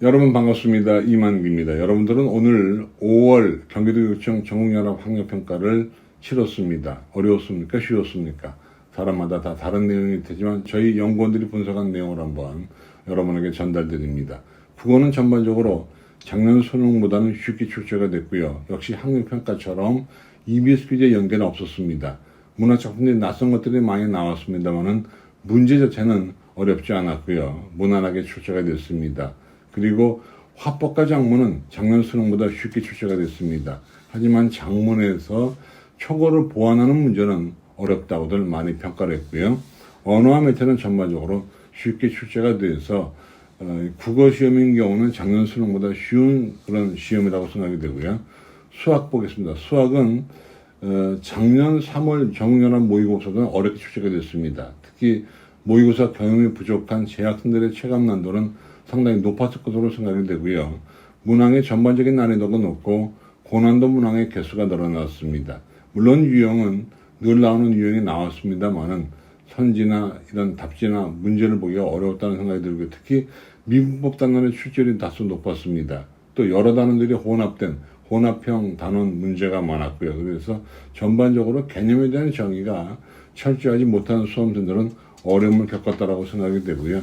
여러분 반갑습니다. 이만기입니다. 여러분들은 오늘 5월 경기도교육청 전국연합학력평가를 치렀습니다. 어려웠습니까? 쉬웠습니까? 사람마다 다 다른 내용이 되지만 저희 연구원들이 분석한 내용을 한번 여러분에게 전달드립니다. 국어는 전반적으로 작년 수능보다는 쉽게 출제가 됐고요. 역시 학력평가처럼 EBS 퀴즈의 연계는 없었습니다. 문학작품들이 낯선 것들이 많이 나왔습니다만은 문제 자체는 어렵지 않았고요. 무난하게 출제가 됐습니다. 그리고 화법과 작문은 작년 수능보다 쉽게 출제가 됐습니다. 하지만 작문에서 초고를 보완하는 문제는 어렵다고들 많이 평가를 했고요. 언어와 매체는 전반적으로 쉽게 출제가 돼서 국어 시험인 경우는 작년 수능보다 쉬운 그런 시험이라고 생각이 되고요. 수학 보겠습니다. 수학은 작년 3월 전국연합 모의고사는 어렵게 출제가 됐습니다. 특히 모의고사 경험이 부족한 재학생들의 체감 난도는 상당히 높았을 것으로 생각이 되고요. 문항의 전반적인 난이도가 높고 고난도 문항의 개수가 늘어났습니다. 물론 유형은 늘 나오는 유형이 나왔습니다만은 선지나 이런 답지나 문제를 보기가 어려웠다는 생각이 들고 특히 미분법 단원의 출제율이 다소 높았습니다. 또 여러 단원들이 혼합된 혼합형 단원 문제가 많았고요. 그래서 전반적으로 개념에 대한 정의가 철저하지 못한 수험생들은 어려움을 겪었다라고 생각이 되고요.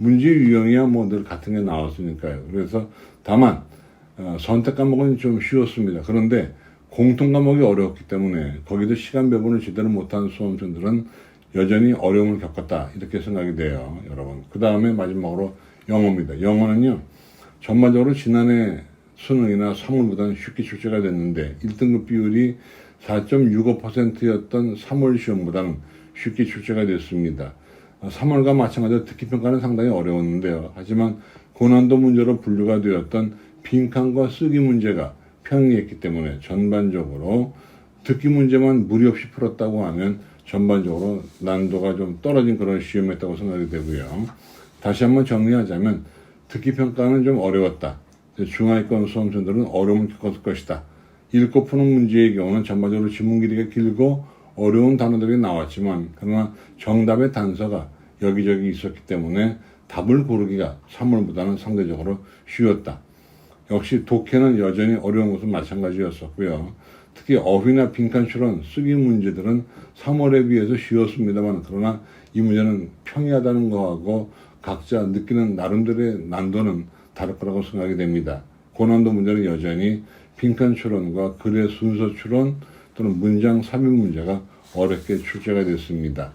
문제 유형이야 뭐 늘 같은 게 나왔으니까요. 그래서 다만 선택 과목은 좀 쉬웠습니다. 그런데 공통 과목이 어려웠기 때문에 거기도 시간 배분을 제대로 못한 수험생들은 여전히 어려움을 겪었다 이렇게 생각이 돼요, 여러분. 그 다음에 마지막으로 영어입니다. 영어는요 전반적으로 지난해 수능이나 3월보다는 쉽게 출제가 됐는데 1등급 비율이 4.65%였던 3월 시험보다는 쉽게 출제가 됐습니다. 3월과 마찬가지로 듣기평가는 상당히 어려웠는데요. 하지만 고난도 문제로 분류가 되었던 빈칸과 쓰기 문제가 평이했기 때문에 전반적으로 듣기 문제만 무리 없이 풀었다고 하면 전반적으로 난도가 좀 떨어진 그런 시험이었다고 생각이 되고요. 다시 한번 정리하자면 듣기평가는 좀 어려웠다. 중하위권 수험생들은 어려움을 겪었을 것이다. 읽고 푸는 문제의 경우는 전반적으로 지문 길이가 길고 어려운 단어들이 나왔지만 그러나 정답의 단서가 여기저기 있었기 때문에 답을 고르기가 3월보다는 상대적으로 쉬웠다. 역시 독해는 여전히 어려운 것은 마찬가지였었고요. 특히 어휘나 빈칸 추론, 쓰기 문제들은 3월에 비해서 쉬웠습니다만 그러나 이 문제는 평이하다는 거하고 각자 느끼는 나름대로의 난도는 다를 거라고 생각이 됩니다. 고난도 문제는 여전히 빈칸 추론과 글의 순서 추론 또는 문장 삽입 문제가 어렵게 출제가 됐습니다.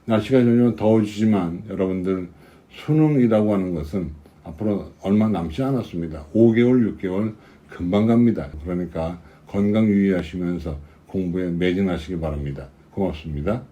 날씨가 점점 더워지지만 여러분들 수능이라고 하는 것은 앞으로 얼마 남지 않았습니다. 5개월, 6개월 금방 갑니다. 그러니까 건강 유의하시면서 공부에 매진하시기 바랍니다. 고맙습니다.